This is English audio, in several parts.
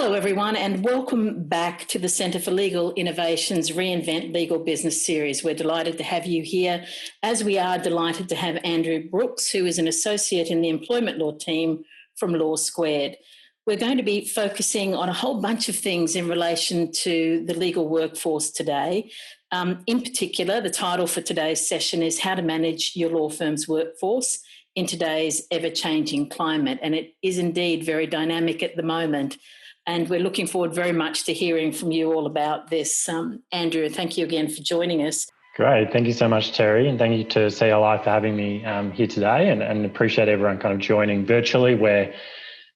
Hello, everyone, and welcome back to the Centre for Legal Innovation's Reinvent Legal Business Series. We're delighted to have you here, as we are delighted to have Andrew Brooks, who is an associate in the employment law team from Law Squared. We're going to be focusing on a whole bunch of things in relation to the legal workforce today. In particular, the title for today's session is How to Manage Your Law Firm's Workforce in Today's Ever-Changing Climate. And it is indeed very dynamic at the moment. And we're looking forward very much to hearing from you all about this. Andrew, thank you again for joining us. Great. Thank you so much, Terry. And thank you to CLI for having me here today, and appreciate everyone kind of joining virtually, where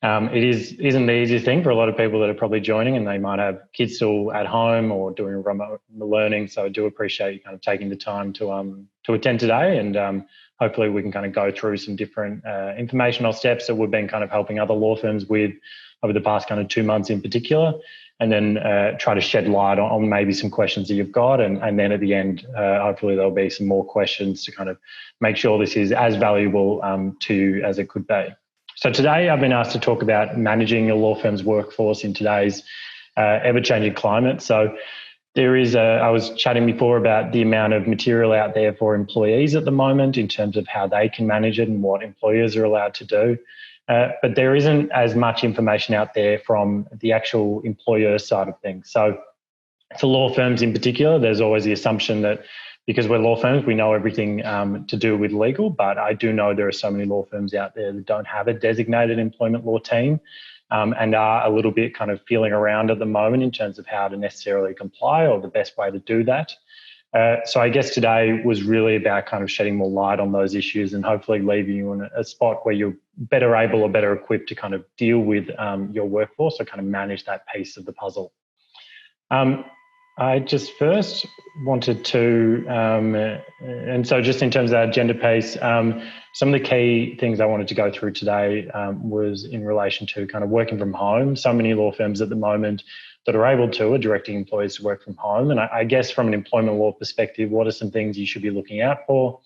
it isn't the easiest thing for a lot of people that are probably joining, and they might have kids still at home or doing remote learning. So I do appreciate you kind of taking the time to attend today, and hopefully we can kind of go through some different informational steps that we've been kind of helping other law firms with over the past kind of 2 months in particular, and then try to shed light on maybe some questions that you've got. And then at the end, hopefully there'll be some more questions to kind of make sure this is as valuable to you as it could be. So today I've been asked to talk about managing a law firm's workforce in today's ever-changing climate. So there is I was chatting before about the amount of material out there for employees at the moment in terms of how they can manage it and what employers are allowed to do. But there isn't as much information out there from the actual employer side of things. So for law firms in particular, there's always the assumption that because we're law firms, we know everything to do with legal. But I do know there are so many law firms out there that don't have a designated employment law team and are a little bit kind of feeling around at the moment in terms of how to necessarily comply or the best way to do that. So I guess today was really about kind of shedding more light on those issues and hopefully leaving you in a spot where you're better able or better equipped to kind of deal with your workforce or kind of manage that piece of the puzzle. I just first wanted to, and so just in terms of that agenda piece, some of the key things I wanted to go through today was in relation to kind of working from home. So many law firms at the moment that are able to are directing employees to work from home. And I guess from an employment law perspective, what are some things you should be looking out for?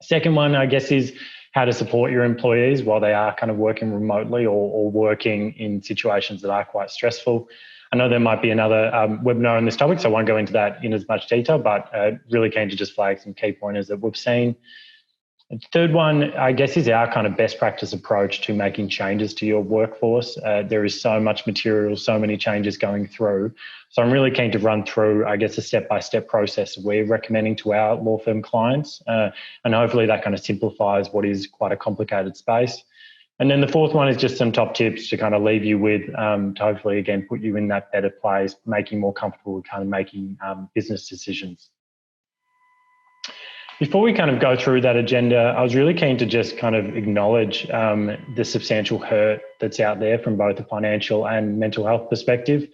Second one, I guess, is how to support your employees while they are kind of working remotely or working in situations that are quite stressful. I know there might be another webinar on this topic, so I won't go into that in as much detail, but really keen to just flag some key pointers that we've seen. The third one, I guess, is our kind of best practice approach to making changes to your workforce. There is so much material, so many changes going through. So I'm really keen to run through, I guess, a step-by-step process we're recommending to our law firm clients. And hopefully that kind of simplifies what is quite a complicated space. And then the fourth one is just some top tips to kind of leave you with, to hopefully, again, put you in that better place, making more comfortable with kind of making business decisions. Before we kind of go through that agenda, I was really keen to just kind of acknowledge the substantial hurt that's out there from both a financial and mental health perspective.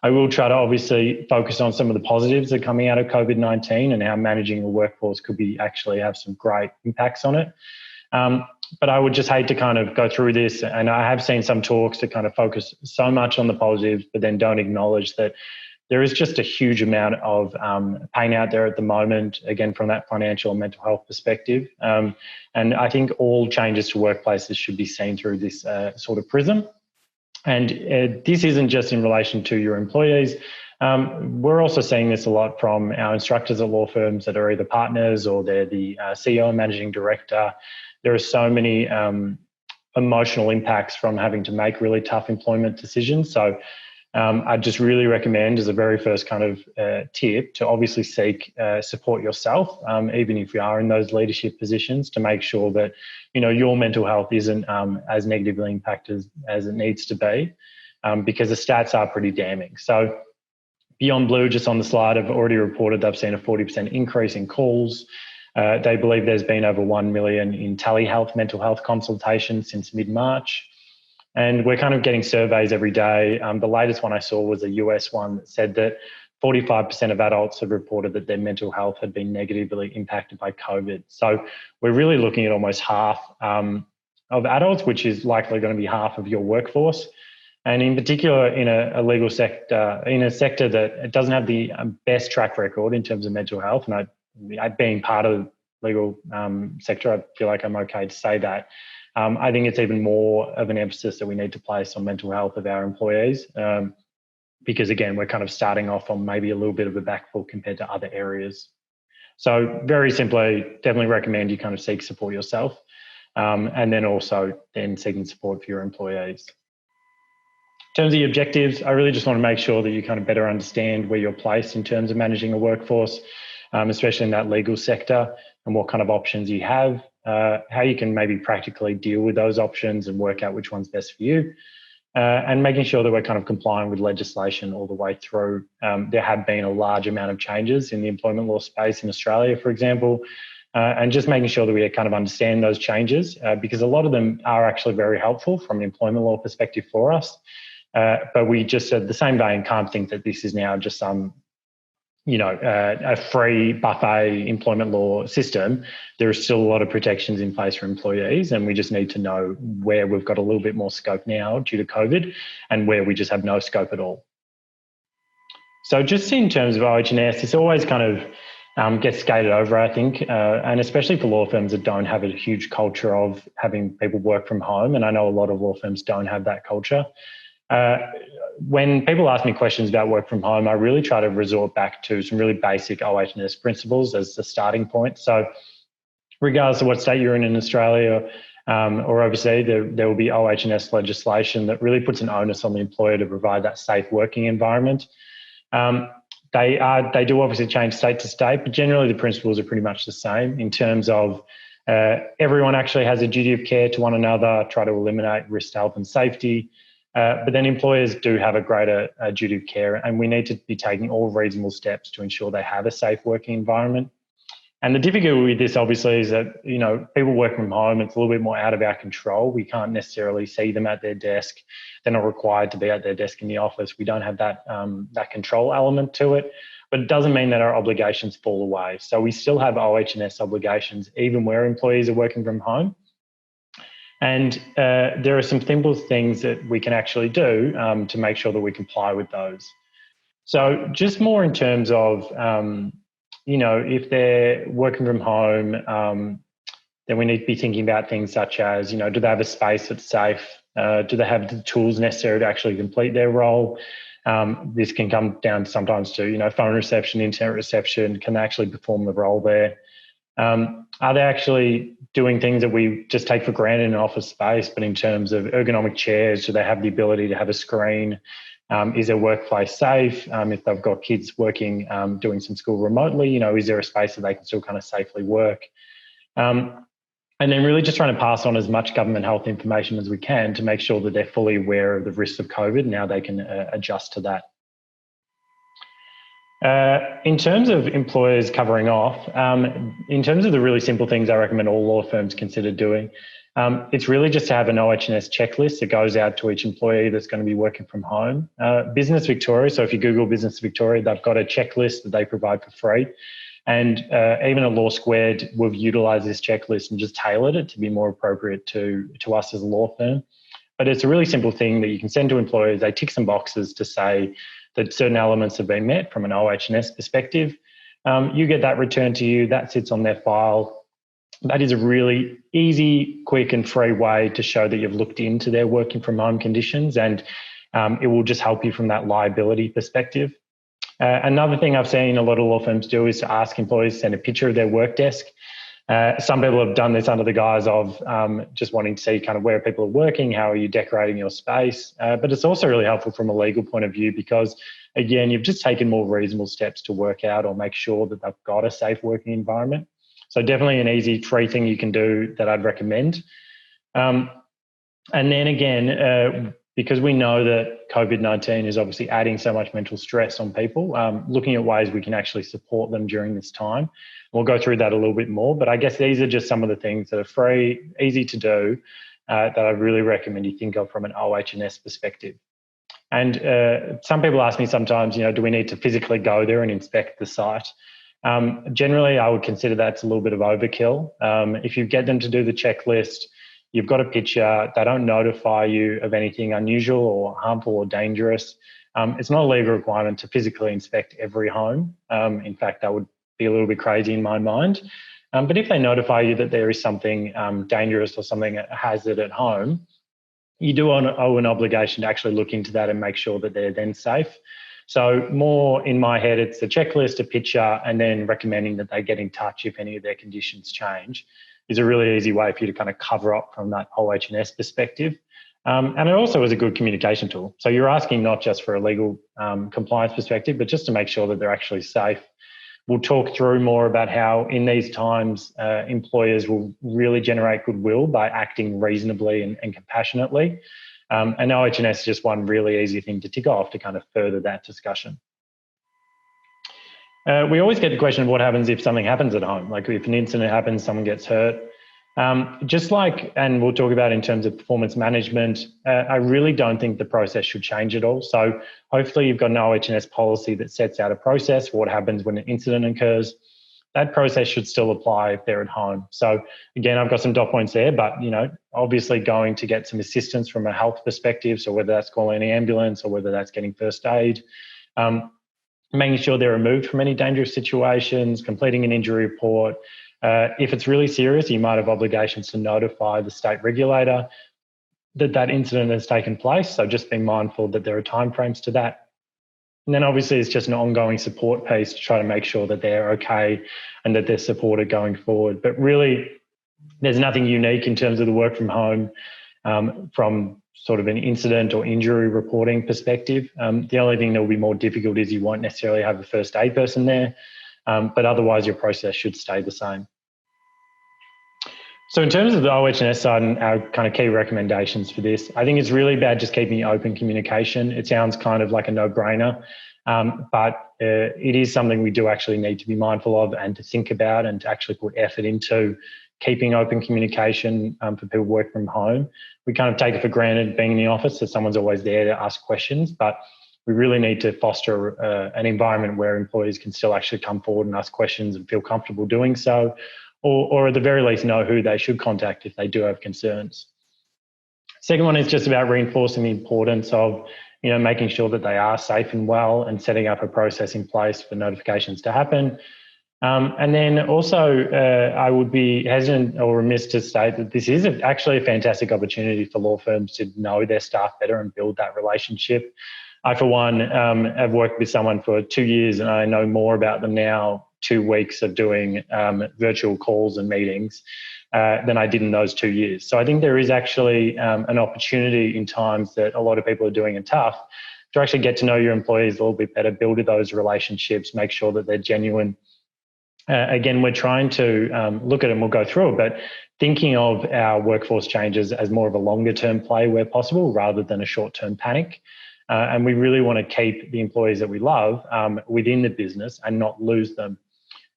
I will try to obviously focus on some of the positives that are coming out of COVID-19 and how managing a workforce could be actually have some great impacts on it. But I would just hate to kind of go through this, and I have seen some talks that kind of focus so much on the positives, but then don't acknowledge that there is just a huge amount of pain out there at the moment, again, from that financial and mental health perspective. And I think all changes to workplaces should be seen through this sort of prism. And this isn't just in relation to your employees. We're also seeing this a lot from our instructors at law firms that are either partners or they're the CEO and managing director. There are so many emotional impacts from having to make really tough employment decisions. So I just really recommend, as a very first kind of tip, to obviously seek support yourself, even if you are in those leadership positions, to make sure that your mental health isn't as negatively impacted as it needs to be, because the stats are pretty damning. So Beyond Blue, just on the slide, have already reported they've seen a 40% increase in calls. They believe there's been over 1 million in telehealth mental health consultations since mid-March. And we're kind of getting surveys every day. The latest one I saw was a US one that said that 45% of adults have reported that their mental health had been negatively impacted by COVID. So we're really looking at almost half of adults, which is likely going to be half of your workforce. And in particular, in a legal sector, in a sector that doesn't have the best track record in terms of mental health, and I being part of the legal sector, I feel like I'm okay to say that. I think it's even more of an emphasis that we need to place on mental health of our employees, because again, we're kind of starting off on maybe a little bit of a back foot compared to other areas. So very simply, definitely recommend you kind of seek support yourself, and then also seeking support for your employees. In terms of the objectives, I really just want to make sure that you kind of better understand where you're placed in terms of managing a workforce, especially in that legal sector, and what kind of options you have, how you can maybe practically deal with those options and work out which one's best for you, and making sure that we're kind of complying with legislation all the way through. There have been a large amount of changes in the employment law space in Australia, for example, and just making sure that we kind of understand those changes, because a lot of them are actually very helpful from an employment law perspective for us. But we just, at the same vein, can't think that this is now just some, a free buffet employment law system. There are still a lot of protections in place for employees, and we just need to know where we've got a little bit more scope now due to COVID and where we just have no scope at all. So just in terms of OH&S, it's always kind of gets skated over, I think, and especially for law firms that don't have a huge culture of having people work from home. And I know a lot of law firms don't have that culture. When people ask me questions about work from home, I really try to resort back to some really basic OH&S principles as the starting point. So regardless of what state you're in Australia or overseas, there will be OH&S legislation that really puts an onus on the employer to provide that safe working environment. They do obviously change state to state, but generally the principles are pretty much the same in terms of everyone actually has a duty of care to one another, try to eliminate risk to health and safety. But then employers do have a greater duty of care, and we need to be taking all reasonable steps to ensure they have a safe working environment. And the difficulty with this, obviously, is that, people work from home. It's a little bit more out of our control. We can't necessarily see them at their desk. They're not required to be at their desk in the office. We don't have that control element to it. But it doesn't mean that our obligations fall away. So we still have OH&S obligations, even where employees are working from home. And there are some simple things that we can actually do to make sure that we comply with those. So just more in terms of, if they're working from home, then we need to be thinking about things such as, do they have a space that's safe? Do they have the tools necessary to actually complete their role? This can come down sometimes to, phone reception, internet reception. Can they actually perform the role there? Are they actually doing things that we just take for granted in an office space, but in terms of ergonomic chairs, do they have the ability to have a screen? Is their workplace safe? If they've got kids working, doing some school remotely, is there a space that they can still kind of safely work? And then really just trying to pass on as much government health information as we can to make sure that they're fully aware of the risks of COVID and how they can adjust to that. In terms of employers covering off, in terms of the really simple things I recommend all law firms consider doing, it's really just to have an OH&S checklist that goes out to each employee that's going to be working from home. Business Victoria, so if you Google Business Victoria, they've got a checklist that they provide for free. And even at Law Squared, we've utilised this checklist and just tailored it to be more appropriate to us as a law firm. But it's a really simple thing that you can send to employers. They tick some boxes to say that certain elements have been met from an OH&S perspective. You get that returned to you, that sits on their file. That is a really easy, quick and free way to show that you've looked into their working from home conditions, and it will just help you from that liability perspective. Another thing I've seen a lot of law firms do is to ask employees to send a picture of their work desk. Some people have done this under the guise of just wanting to see kind of where people are working, how are you decorating your space. But it's also really helpful from a legal point of view because, again, you've just taken more reasonable steps to work out or make sure that they've got a safe working environment. So definitely an easy, free thing you can do that I'd recommend. And then again, because we know that COVID-19 is obviously adding so much mental stress on people, looking at ways we can actually support them during this time. We'll go through that a little bit more, but I guess these are just some of the things that are free, easy to do, that I really recommend you think of from an OH&S perspective. And some people ask me sometimes, do we need to physically go there and inspect the site? Generally, I would consider that's a little bit of overkill. If you get them to do the checklist, you've got a picture, they don't notify you of anything unusual or harmful or dangerous. It's not a legal requirement to physically inspect every home. In fact, that would be a little bit crazy in my mind. But if they notify you that there is something dangerous or something a hazard at home, you do owe an obligation to actually look into that and make sure that they're then safe. So more in my head, it's a checklist, a picture, and then recommending that they get in touch if any of their conditions change is a really easy way for you to kind of cover up from that OH&S perspective. And it also is a good communication tool. So you're asking not just for a legal compliance perspective, but just to make sure that they're actually safe. We'll talk through more about how in these times, employers will really generate goodwill by acting reasonably and compassionately. And OH&S is just one really easy thing to tick off to kind of further that discussion. We always get the question of what happens if something happens at home, like if an incident happens, someone gets hurt. Just like, and we'll talk about in terms of performance management, I really don't think the process should change at all. So hopefully you've got an OH&S policy that sets out a process for what happens when an incident occurs. That process should still apply if they're at home. So again, I've got some dot points there, but obviously going to get some assistance from a health perspective. So whether that's calling an ambulance or whether that's getting first aid, making sure they're removed from any dangerous situations, completing an injury report. If it's really serious, you might have obligations to notify the state regulator that incident has taken place. So just being mindful that there are timeframes to that. And then obviously it's just an ongoing support piece to try to make sure that they're okay and that they're supported going forward. But really, there's nothing unique in terms of the work from home from sort of an incident or injury reporting perspective. The only thing that will be more difficult is you won't necessarily have a first aid person there. But otherwise, your process should stay the same. So in terms of the OH&S side and our kind of key recommendations for this, I think it's really about just keeping open communication. It sounds kind of like a no-brainer, but it is something we do actually need to be mindful of and to think about and to actually put effort into keeping open communication for people who work from home. We kind of take it for granted being in the office that someone's always there to ask questions, but we really need to foster an environment where employees can still actually come forward and ask questions and feel comfortable doing so, or at the very least know who they should contact if they do have concerns. Second one is just about reinforcing the importance of making sure that they are safe and well and setting up a process in place for notifications to happen. And then also I would be hesitant or remiss to state that this is actually a fantastic opportunity for law firms to know their staff better and build that relationship. I, for one, have worked with someone for 2 years and I know more about them now, 2 weeks of doing virtual calls and meetings than I did in those 2 years. So I think there is actually an opportunity in times that a lot of people are doing it tough to actually get to know your employees a little bit better, build those relationships, make sure that they're genuine. Again, we're trying to look at it and we'll go through it, but thinking of our workforce changes as more of a longer term play where possible rather than a short term panic. And we really want to keep the employees that we love within the business and not lose them,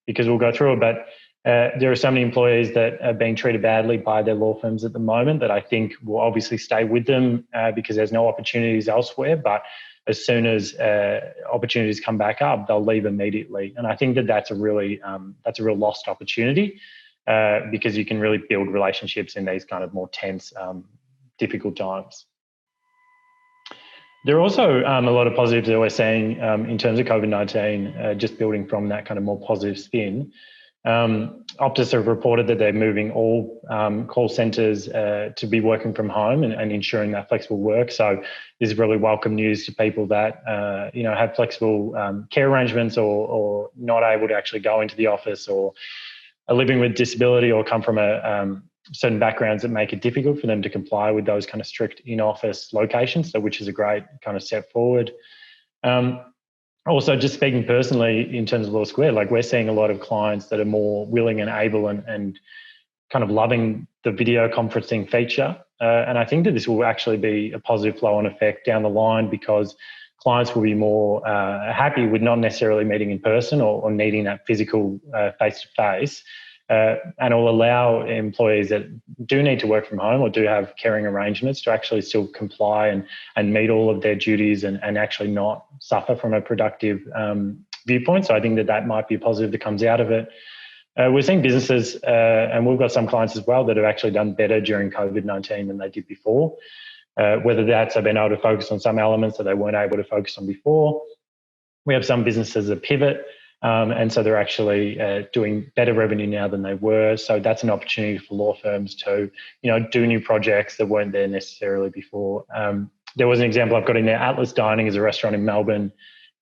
because we'll go through it. But there are so many employees that are being treated badly by their law firms at the moment that I think will obviously stay with them because there's no opportunities elsewhere. But as soon as opportunities come back up, they'll leave immediately. And I think that's a real lost opportunity because you can really build relationships in these kind of more tense, difficult times. There are also a lot of positives that we're seeing in terms of COVID-19, just building from that kind of more positive spin. Optus have reported that they're moving all call centres to be working from home and ensuring that flexible work. So this is really welcome news to people that have flexible care arrangements or not able to actually go into the office or are living with disability or come from certain backgrounds that make it difficult for them to comply with those kind of strict in-office locations, so which is a great kind of step forward. Also, just speaking personally in terms of Law Square, like we're seeing a lot of clients that are more willing and able and kind of loving the video conferencing feature. And I think that this will actually be a positive flow-on effect down the line because clients will be more happy with not necessarily meeting in person or needing that physical face-to-face. And it will allow employees that do need to work from home or do have caring arrangements to actually still comply and meet all of their duties and actually not suffer from a productive viewpoint. So I think that might be a positive that comes out of it. We're seeing businesses, and we've got some clients as well that have actually done better during COVID-19 than they did before, whether that's they've been able to focus on some elements that they weren't able to focus on before. We have some businesses that pivot And so they're actually doing better revenue now than they were. So that's an opportunity for law firms to, do new projects that weren't there necessarily before. There was an example I've got in there. Atlas Dining is a restaurant in Melbourne,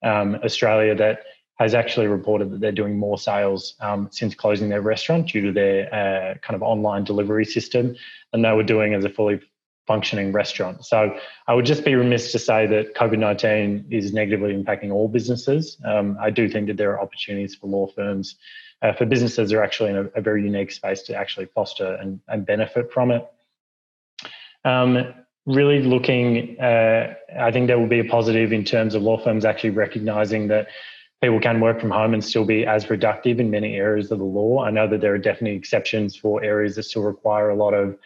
Australia, that has actually reported that they're doing more sales since closing their restaurant due to their kind of online delivery system than they were doing as a fully functioning restaurant. So I would just be remiss to say that COVID-19 is negatively impacting all businesses. I do think that there are opportunities for law firms, for businesses that are actually in a very unique space to actually foster and benefit from it. Really looking, I think there will be a positive in terms of law firms actually recognising that people can work from home and still be as productive in many areas of the law. I know that there are definitely exceptions for areas that still require a lot of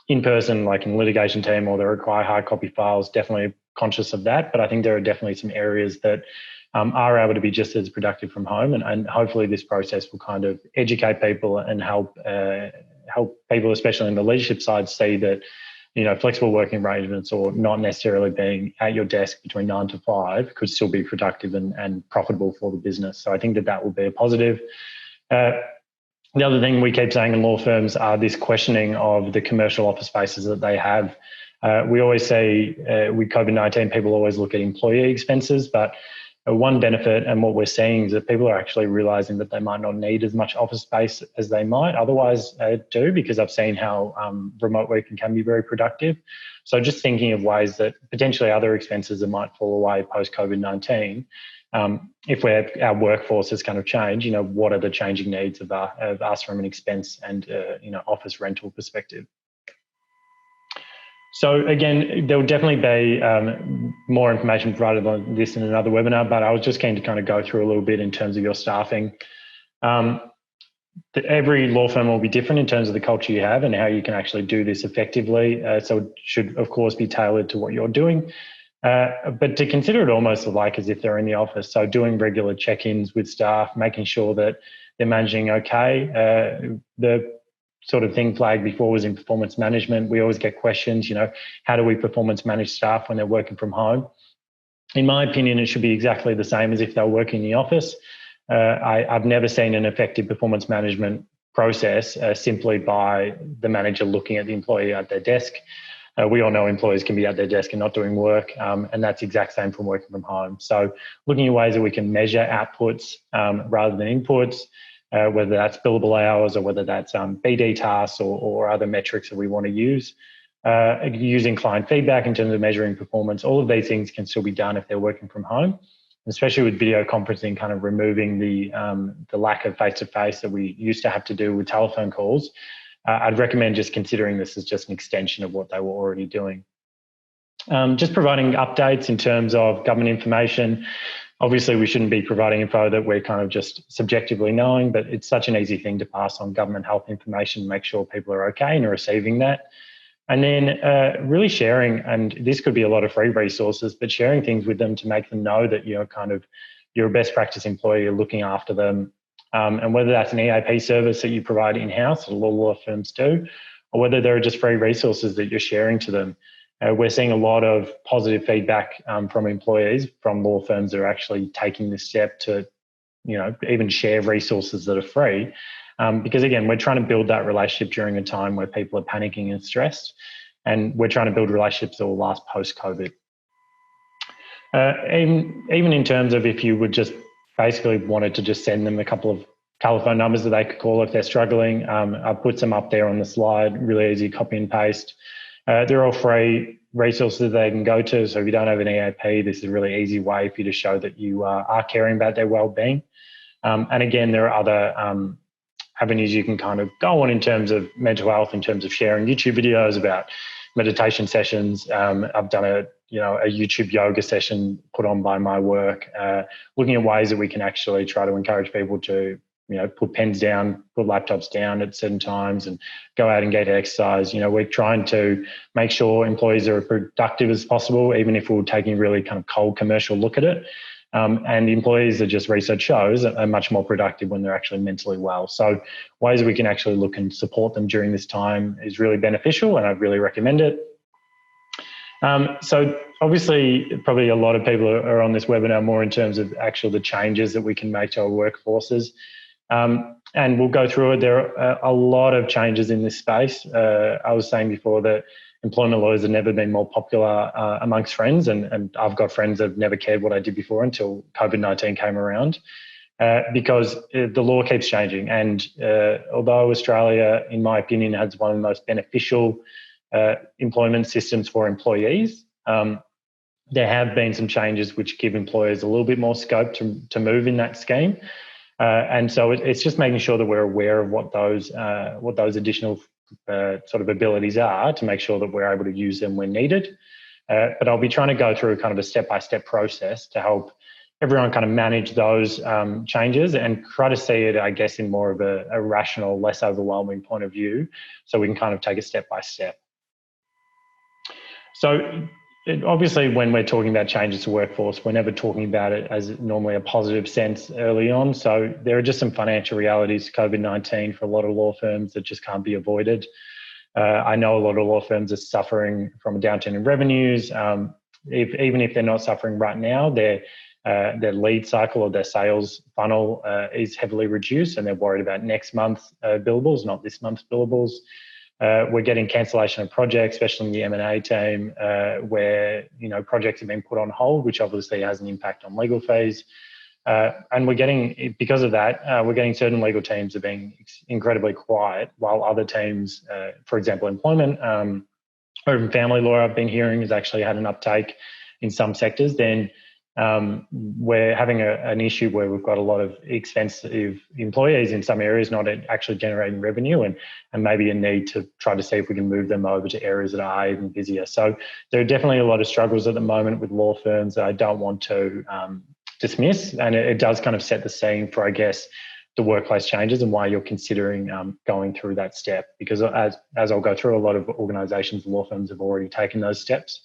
in-person, like in litigation team, or they require hard copy files, definitely conscious of that. But I think there are definitely some areas that are able to be just as productive from home. And hopefully this process will kind of educate people and help people, especially in the leadership side, see that, flexible working arrangements or not necessarily being at your desk between 9 to 5 could still be productive and profitable for the business. So I think that will be a positive. The other thing we keep saying in law firms are this questioning of the commercial office spaces that they have. We always say with COVID-19, people always look at employee expenses, but one benefit and what we're seeing is that people are actually realising that they might not need as much office space as they might otherwise do, because I've seen how remote working can be very productive. So just thinking of ways that potentially other expenses that might fall away post-COVID-19, if our workforce has kind of changed, what are the changing needs of us from an expense and office rental perspective. So again, there will definitely be more information provided on this in another webinar, but I was just keen to kind of go through a little bit in terms of your staffing. Every law firm will be different in terms of the culture you have and how you can actually do this effectively. So it should, of course, be tailored to what you're doing. But to consider it almost like as if they're in the office. So doing regular check-ins with staff, making sure that they're managing okay. The sort of thing flagged before was in performance management. We always get questions, how do we performance manage staff when they're working from home? In my opinion, it should be exactly the same as if they're working in the office. I've never seen an effective performance management process simply by the manager looking at the employee at their desk. We all know employees can be at their desk and not doing work, and that's the exact same from working from home. So looking at ways that we can measure outputs rather than inputs, whether that's billable hours or whether that's BD tasks or other metrics that we want to use. Using client feedback in terms of measuring performance, all of these things can still be done if they're working from home, especially with video conferencing, kind of removing the lack of face-to-face that we used to have to do with telephone calls. I'd recommend just considering this as just an extension of what they were already doing. Just providing updates in terms of government information. Obviously, we shouldn't be providing info that we're kind of just subjectively knowing, but it's such an easy thing to pass on government health information, make sure people are okay and are receiving that. And then really sharing, and this could be a lot of free resources, but sharing things with them to make them know that you're a best practice employee, you're looking after them. And whether that's an EAP service that you provide in-house, a lot of law firms do, or whether there are just free resources that you're sharing to them. We're seeing a lot of positive feedback from employees, from law firms that are actually taking this step to, even share resources that are free. Because again, we're trying to build that relationship during a time where people are panicking and stressed, and we're trying to build relationships that will last post-COVID. Even in terms of if you would just basically wanted to just send them a couple of telephone numbers that they could call if they're struggling. I've put some up there on the slide, really easy copy and paste. They're all free resources they can go to. So if you don't have an EAP, this is a really easy way for you to show that you are caring about their well-being. And again, there are other avenues you can kind of go on in terms of mental health, in terms of sharing YouTube videos about meditation sessions. I've done a YouTube yoga session put on by my work, looking at ways that we can actually try to encourage people to, put pens down, put laptops down at certain times and go out and get exercise. We're trying to make sure employees are as productive as possible, even if we're taking a really kind of cold commercial look at it. And employees, that just research shows, are much more productive when they're actually mentally well. So ways we can actually look and support them during this time is really beneficial, and I'd really recommend it. So obviously, probably a lot of people are on this webinar more in terms of actual the changes that we can make to our workforces. And we'll go through it. There are a lot of changes in this space. I was saying before that employment lawyers have never been more popular amongst friends, and I've got friends that have never cared what I did before until COVID-19 came around, because the law keeps changing. And although Australia, in my opinion, has one of the most beneficial employment systems for employees, there have been some changes which give employers a little bit more scope to move in that scheme. And so it's just making sure that we're aware of what those additional sort of abilities are, to make sure that we're able to use them when needed. But I'll be trying to go through kind of a step-by-step process to help everyone kind of manage those changes and try to see it, I guess, in more of a rational, less overwhelming point of view, so we can kind of take it step by step. So obviously, when we're talking about changes to workforce, we're never talking about it as normally a positive sense early on. So there are just some financial realities to COVID-19 for a lot of law firms that just can't be avoided. I know a lot of law firms are suffering from a downturn in revenues. Even if they're not suffering right now, their lead cycle or their sales funnel is heavily reduced, and they're worried about next month's billables, not this month's billables. We're getting cancellation of projects, especially in the M&A team, where projects have been put on hold, which obviously has an impact on legal fees. And because of that, we're getting certain legal teams are being incredibly quiet, while other teams, for example, employment or even family law, I've been hearing, has actually had an uptake in some sectors. Then we're having an issue where we've got a lot of expensive employees in some areas not actually generating revenue, and maybe a need to try to see if we can move them over to areas that are even busier. So there are definitely a lot of struggles at the moment with law firms that I don't want to dismiss, and it does kind of set the scene for, I guess, the workplace changes and why you're considering going through that step. Because as I'll go through, a lot of organisations, law firms have already taken those steps.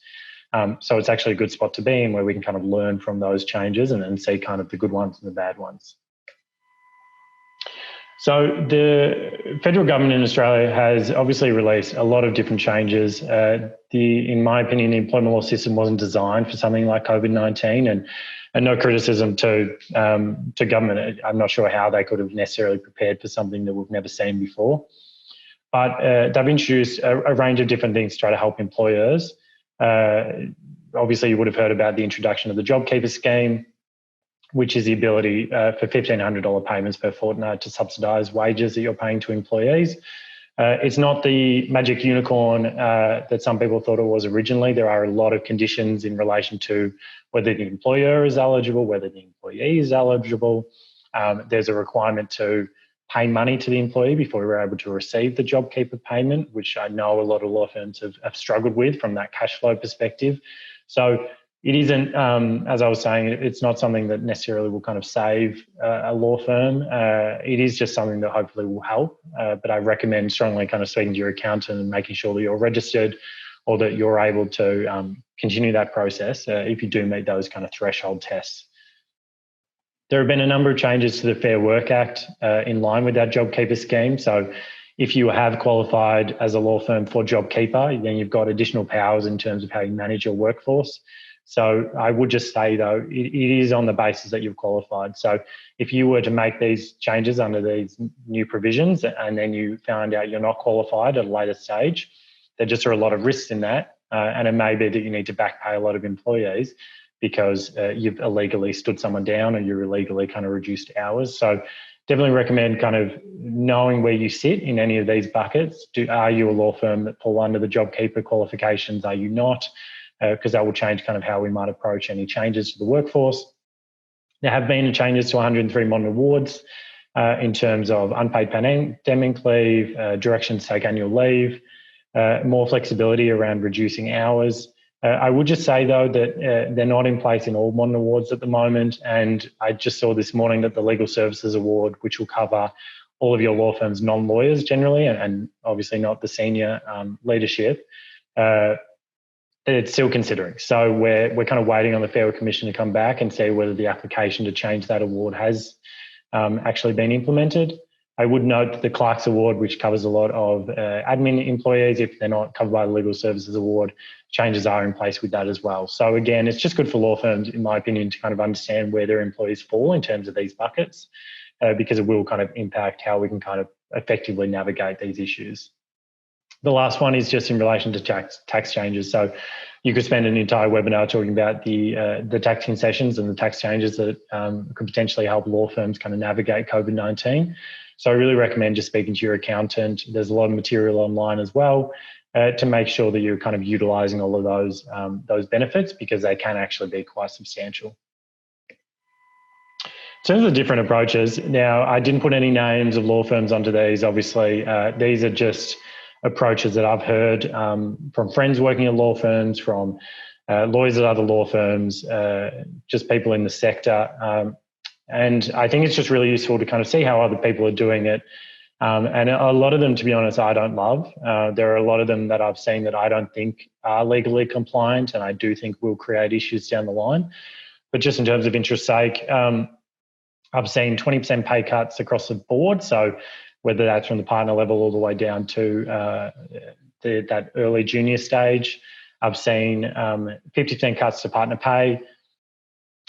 So it's actually a good spot to be in, where we can kind of learn from those changes and see kind of the good ones and the bad ones. So the federal government in Australia has obviously released a lot of different changes. In my opinion, the employment law system wasn't designed for something like COVID-19, and no criticism to government. I'm not sure how they could have necessarily prepared for something that we've never seen before. But they've introduced a range of different things to try to help employers. Obviously, you would have heard about the introduction of the JobKeeper scheme, which is the ability for $1,500 payments per fortnight to subsidise wages that you're paying to employees. It's not the magic unicorn that some people thought it was originally. There are a lot of conditions in relation to whether the employer is eligible, whether the employee is eligible. There's a requirement to pay money to the employee before we're able to receive the JobKeeper payment, which I know a lot of law firms have struggled with from that cash flow perspective. So it isn't, as I was saying, it's not something that necessarily will kind of save a law firm. It is just something that hopefully will help. But I recommend strongly kind of speaking to your accountant and making sure that you're registered, or that you're able to continue that process if you do meet those kind of threshold tests. There have been a number of changes to the Fair Work Act in line with that JobKeeper scheme. So if you have qualified as a law firm for JobKeeper, then you've got additional powers in terms of how you manage your workforce. So I would just say, though, it is on the basis that you've qualified. So if you were to make these changes under these new provisions and then you found out you're not qualified at a later stage, there just are a lot of risks in that. And it may be that you need to back pay a lot of employees because you've illegally stood someone down or you're illegally kind of reduced hours. So definitely recommend kind of knowing where you sit in any of these buckets. Are you a law firm that fall under the JobKeeper qualifications? Are you not? Because that will change kind of how we might approach any changes to the workforce. There have been changes to 103 modern awards in terms of unpaid pandemic leave, directions to take annual leave, more flexibility around reducing hours. I would just say, though, that they're not in place in all modern awards at the moment. And I just saw this morning that the Legal Services Award, which will cover all of your law firm's non-lawyers generally, and obviously not the senior leadership, it's still considering. So we're kind of waiting on the Fair Work Commission to come back and see whether the application to change that award has actually been implemented. I would note that the Clerks Award, which covers a lot of admin employees, if they're not covered by the Legal Services Award, changes are in place with that as well. So again, it's just good for law firms, in my opinion, to kind of understand where their employees fall in terms of these buckets, because it will kind of impact how we can kind of effectively navigate these issues. The last one is just in relation to tax changes. So you could spend an entire webinar talking about the tax concessions and the tax changes that could potentially help law firms kind of navigate COVID-19. So I really recommend just speaking to your accountant. There's a lot of material online as well to make sure that you're kind of utilising all of those benefits, because they can actually be quite substantial. In terms of different approaches, now I didn't put any names of law firms onto these. Obviously, these are just approaches that I've heard from friends working at law firms, from lawyers at other law firms, just people in the sector. And I think it's just really useful to kind of see how other people are doing it. And a lot of them, to be honest, I don't love. There are a lot of them that I've seen that I don't think are legally compliant, and I do think will create issues down the line. But just in terms of interest's sake, I've seen 20% pay cuts across the board. So whether that's from the partner level all the way down to that early junior stage. I've seen 50% cuts to partner pay.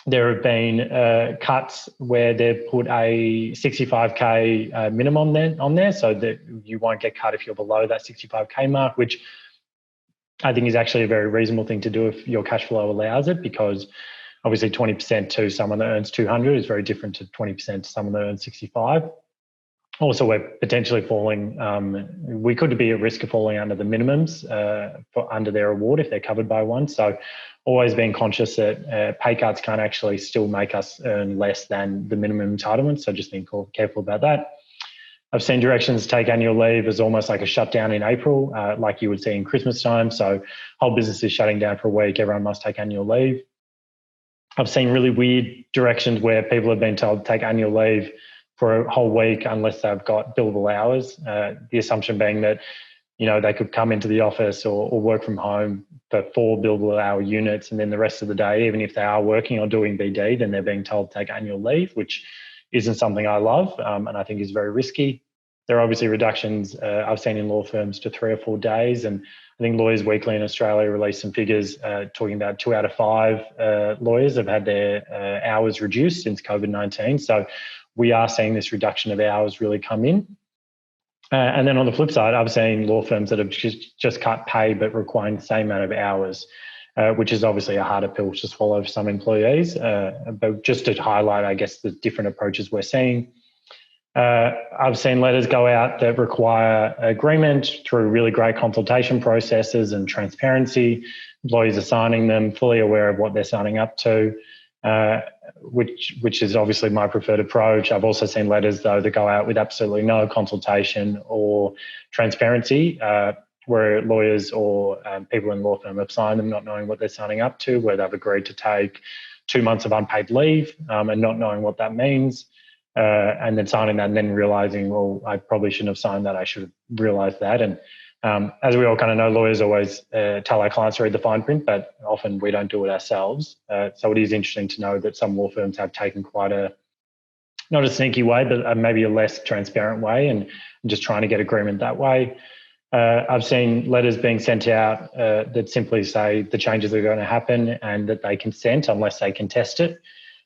There have been cuts where they've put a 65K minimum on there, so that you won't get cut if you're below that 65K mark, which I think is actually a very reasonable thing to do if your cash flow allows it, because obviously 20% to someone that earns 200 is very different to 20% to someone that earns 65. Also, we're potentially falling, we could be at risk of falling under the minimums under their award if they're covered by one. So always being conscious that pay cuts can't actually still make us earn less than the minimum entitlement. So just being careful about that. I've seen directions take annual leave as almost like a shutdown in April, like you would see in Christmas time. So whole business is shutting down for a week, everyone must take annual leave. I've seen really weird directions where people have been told to take annual leave for a whole week unless they've got billable hours. The assumption being that, you know, they could come into the office or work from home for 4 billable hour units, and then the rest of the day, even if they are working or doing BD, then they're being told to take annual leave, which isn't something I love and I think is very risky. There are obviously reductions I've seen in law firms to 3 or 4 days, and I think Lawyers Weekly in Australia released some figures talking about 2 out of 5 lawyers have had their hours reduced since COVID-19. So we are seeing this reduction of hours really come in. And then on the flip side, I've seen law firms that have just cut pay but requiring the same amount of hours, which is obviously a harder pill to swallow for some employees. But just to highlight, I guess, the different approaches we're seeing. I've seen letters go out that require agreement through really great consultation processes and transparency. Employees are signing them, fully aware of what they're signing up to. Which is obviously my preferred approach. I've also seen letters, though, that go out with absolutely no consultation or transparency, where lawyers or people in law firm have signed them not knowing what they're signing up to, where they've agreed to take 2 months of unpaid leave and not knowing what that means, and then signing that and then realising, well, I probably shouldn't have signed that, I should have realised that. And as we all kind of know, lawyers always tell our clients to read the fine print, but often we don't do it ourselves. So it is interesting to know that some law firms have taken quite not a sneaky way, but maybe a less transparent way, and just trying to get agreement that way. I've seen letters being sent out that simply say the changes are going to happen and that they consent unless they contest it,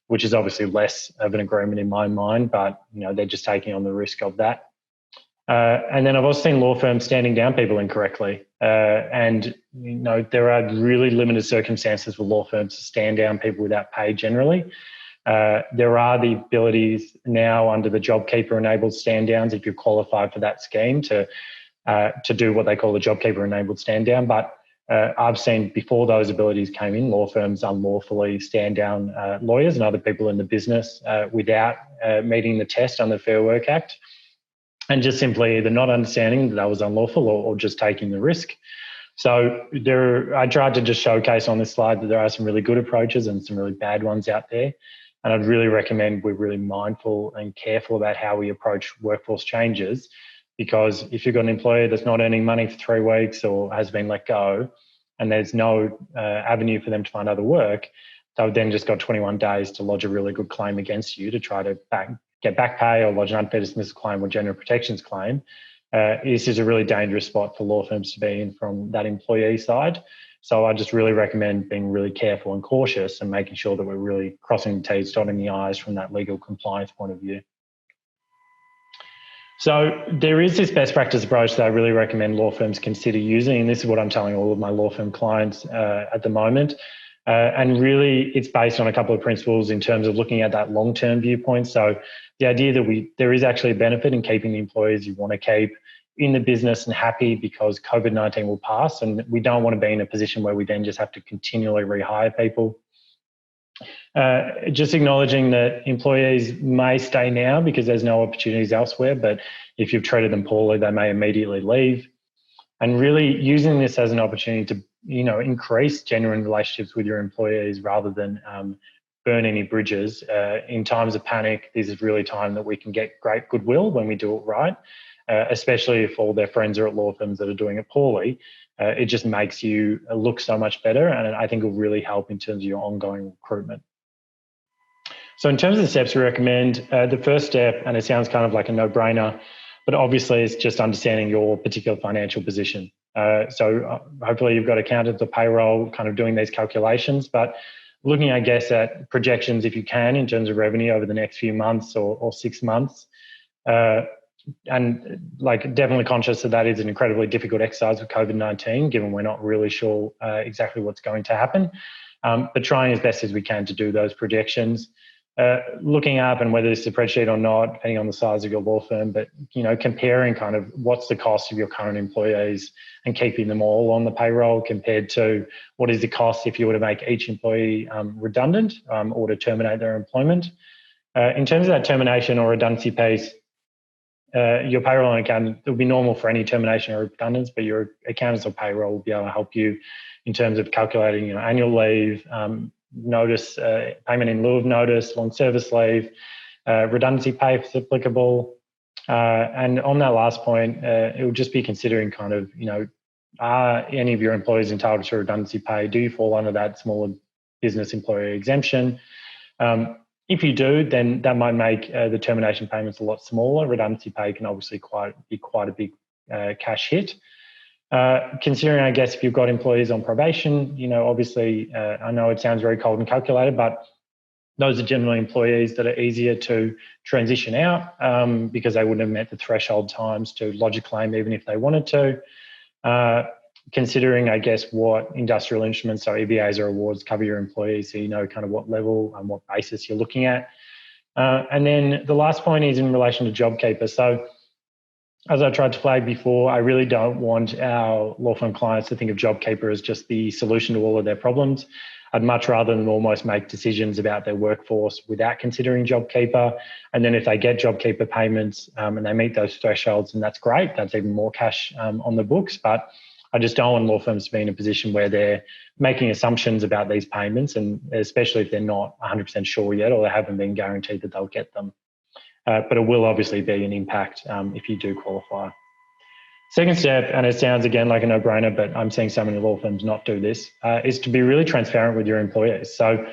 which is obviously less of an agreement in my mind, but you know, they're just taking on the risk of that. And then I've also seen law firms standing down people incorrectly. And, you know, there are really limited circumstances for law firms to stand down people without pay generally. There are the abilities now under the JobKeeper enabled stand downs, if you're qualified for that scheme, to do what they call the JobKeeper enabled stand down. But I've seen before those abilities came in, law firms unlawfully stand down lawyers and other people in the business without meeting the test under the Fair Work Act. And just simply either not understanding that was unlawful or just taking the risk. So I tried to just showcase on this slide that there are some really good approaches and some really bad ones out there. And I'd really recommend we're really mindful and careful about how we approach workforce changes, because if you've got an employee that's not earning money for 3 weeks or has been let go and there's no avenue for them to find other work, they've then just got 21 days to lodge a really good claim against you to try to get back pay or lodge an unfair dismissal claim or general protections claim, this is a really dangerous spot for law firms to be in from that employee side. So I just really recommend being really careful and cautious and making sure that we're really crossing the T's, dotting the I's from that legal compliance point of view. So there is this best practice approach that I really recommend law firms consider using, and this is what I'm telling all of my law firm clients at the moment. And really, it's based on a couple of principles in terms of looking at that long-term viewpoint. So the idea that there is actually a benefit in keeping the employees you want to keep in the business and happy because COVID-19 will pass, and we don't want to be in a position where we then just have to continually rehire people. Just acknowledging that employees may stay now because there's no opportunities elsewhere, but if you've treated them poorly, they may immediately leave. And really using this as an opportunity to, increase genuine relationships with your employees rather than burn any bridges. In times of panic, this is really time that we can get great goodwill when we do it right, especially if all their friends are at law firms that are doing it poorly. It just makes you look so much better, and I think it will really help in terms of your ongoing recruitment. So in terms of the steps we recommend, the first step, and it sounds kind of like a no-brainer, but obviously it's just understanding your particular financial position. So hopefully you've got accountants or payroll kind of doing these calculations, but looking, I guess, at projections if you can in terms of revenue over the next few months or 6 months. And definitely conscious that is an incredibly difficult exercise with COVID-19, given we're not really sure exactly what's going to happen, but trying as best as we can to do those projections. Looking up, and whether it's a spreadsheet or not, depending on the size of your law firm, but comparing kind of what's the cost of your current employees and keeping them all on the payroll compared to what is the cost if you were to make each employee redundant or to terminate their employment. In terms of that termination or redundancy piece, your payroll and accountant, it will be normal for any termination or redundancy, but your accountants or payroll will be able to help you in terms of calculating annual leave, notice, payment in lieu of notice, long service leave, redundancy pay if it's applicable. And on that last point, it will just be considering kind of, are any of your employees entitled to redundancy pay? Do you fall under that smaller business employer exemption? If you do, then that might make the termination payments a lot smaller. Redundancy pay can obviously be quite a big cash hit. Considering, I guess, if you've got employees on probation, obviously, I know it sounds very cold and calculated, but those are generally employees that are easier to transition out because they wouldn't have met the threshold times to lodge a claim even if they wanted to. Considering, I guess, what industrial instruments, so EBAs or awards, cover your employees, so you know kind of what level and what basis you're looking at. And then the last point is in relation to JobKeeper. So as I tried to flag before, I really don't want our law firm clients to think of JobKeeper as just the solution to all of their problems. I'd much rather them almost make decisions about their workforce without considering JobKeeper. And then if they get JobKeeper payments and they meet those thresholds, and that's great, that's even more cash on the books. But I just don't want law firms to be in a position where they're making assumptions about these payments, and especially if they're not 100% sure yet or they haven't been guaranteed that they'll get them. But it will obviously be an impact if you do qualify. Second step, and it sounds again like a no-brainer, but I'm seeing so many law firms not do this, is to be really transparent with your employees. So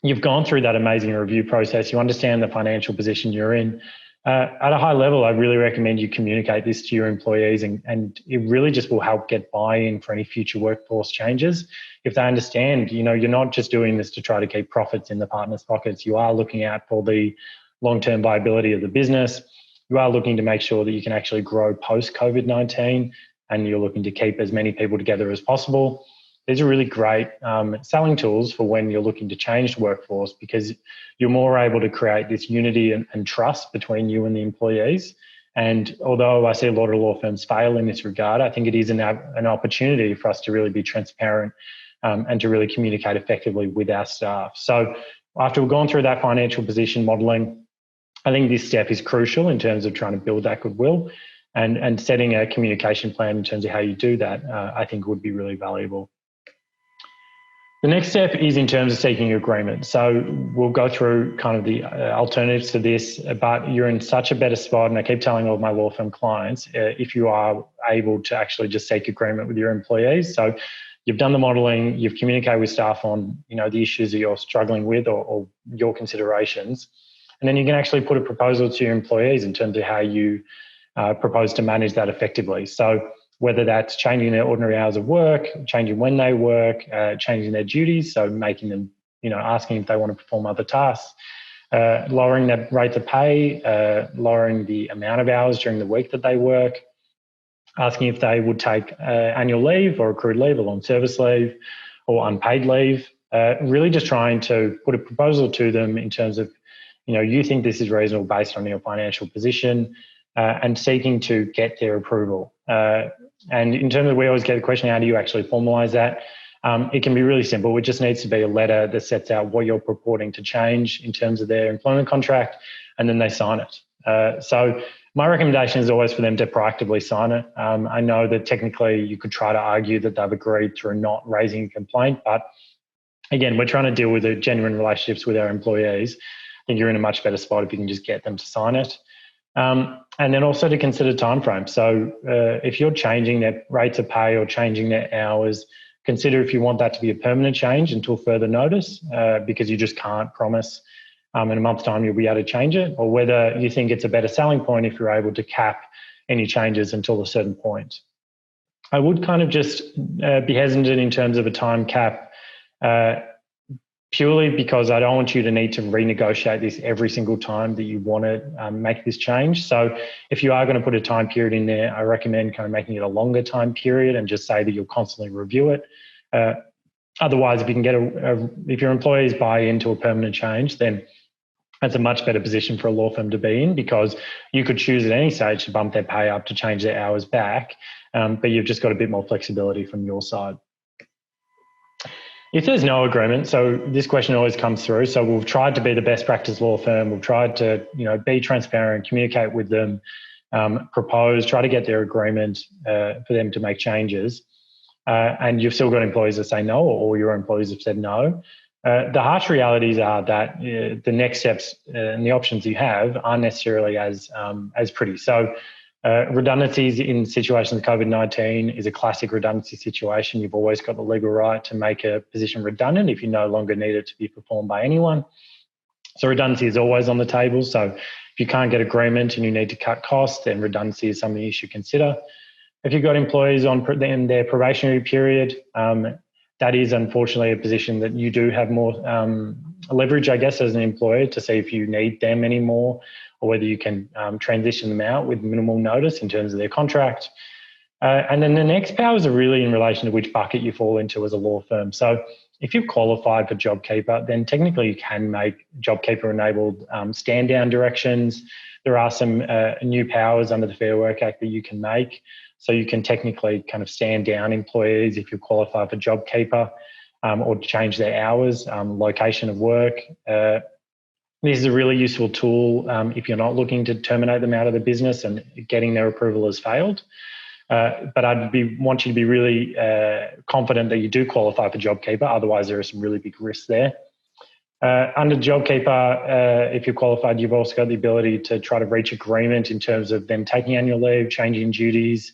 you've gone through that amazing review process, you understand the financial position you're in. At a high level, I really recommend you communicate this to your employees, and it really just will help get buy-in for any future workforce changes. If they understand, you're not just doing this to try to keep profits in the partners' pockets, you are looking out for the long-term viability of the business. You are looking to make sure that you can actually grow post-COVID-19, and you're looking to keep as many people together as possible. These are really great selling tools for when you're looking to change the workforce, because you're more able to create this unity and trust between you and the employees. And although I see a lot of law firms fail in this regard, I think it is an opportunity for us to really be transparent and to really communicate effectively with our staff. So after we've gone through that financial position modelling, I think this step is crucial in terms of trying to build that goodwill, and setting a communication plan in terms of how you do that, I think would be really valuable. The next step is in terms of seeking agreement. So we'll go through kind of the alternatives to this, but you're in such a better spot, and I keep telling all of my law firm clients, if you are able to actually just seek agreement with your employees. So you've done the modelling, you've communicated with staff on the issues that you're struggling with or your considerations. And then you can actually put a proposal to your employees in terms of how you propose to manage that effectively. So whether that's changing their ordinary hours of work, changing when they work, changing their duties, so making them, asking if they want to perform other tasks, lowering their rate of pay, lowering the amount of hours during the week that they work, asking if they would take annual leave or accrued leave or long service leave or unpaid leave, really just trying to put a proposal to them in terms of, you think this is reasonable based on your financial position, and seeking to get their approval. And in terms of, we always get the question, how do you actually formalise that? It can be really simple. It just needs to be a letter that sets out what you're purporting to change in terms of their employment contract, and then they sign it. So my recommendation is always for them to proactively sign it. I know that technically you could try to argue that they've agreed through not raising a complaint, but again, we're trying to deal with the genuine relationships with our employees. I think you're in a much better spot if you can just get them to sign it. And then also to consider timeframes. So if you're changing their rates of pay or changing their hours, consider if you want that to be a permanent change until further notice, because you just can't promise in a month's time you'll be able to change it, or whether you think it's a better selling point if you're able to cap any changes until a certain point. I would kind of just be hesitant in terms of a time cap, purely because I don't want you to need to renegotiate this every single time that you want to make this change. So if you are going to put a time period in there, I recommend kind of making it a longer time period and just say that you'll constantly review it. Otherwise, if you can get if your employees buy into a permanent change, then that's a much better position for a law firm to be in, because you could choose at any stage to bump their pay up, to change their hours back, but you've just got a bit more flexibility from your side. If there's no agreement, so this question always comes through, so we've tried to be the best practice law firm, we've tried to be transparent, communicate with them, propose, try to get their agreement for them to make changes, and you've still got employees that say no, or your employees have said no. The harsh realities are that the next steps and the options you have aren't necessarily as pretty. So redundancies in situations of COVID-19 is a classic redundancy situation. You've always got the legal right to make a position redundant if you no longer need it to be performed by anyone. So redundancy is always on the table. So if you can't get agreement and you need to cut costs, then redundancy is something you should consider. If you've got employees in their probationary period, that is unfortunately a position that you do have more leverage, I guess, as an employer to see if you need them anymore, or whether you can transition them out with minimal notice in terms of their contract. And then the next powers are really in relation to which bucket you fall into as a law firm. So if you've qualified for JobKeeper, then technically you can make JobKeeper-enabled stand-down directions. There are some new powers under the Fair Work Act that you can make. So you can technically kind of stand down employees if you qualify for JobKeeper, or change their hours, location of work. This is a really useful tool if you're not looking to terminate them out of the business and getting their approval has failed. But want you to be really confident that you do qualify for JobKeeper. Otherwise, there are some really big risks there. Under JobKeeper, if you're qualified, you've also got the ability to try to reach agreement in terms of them taking annual leave, changing duties.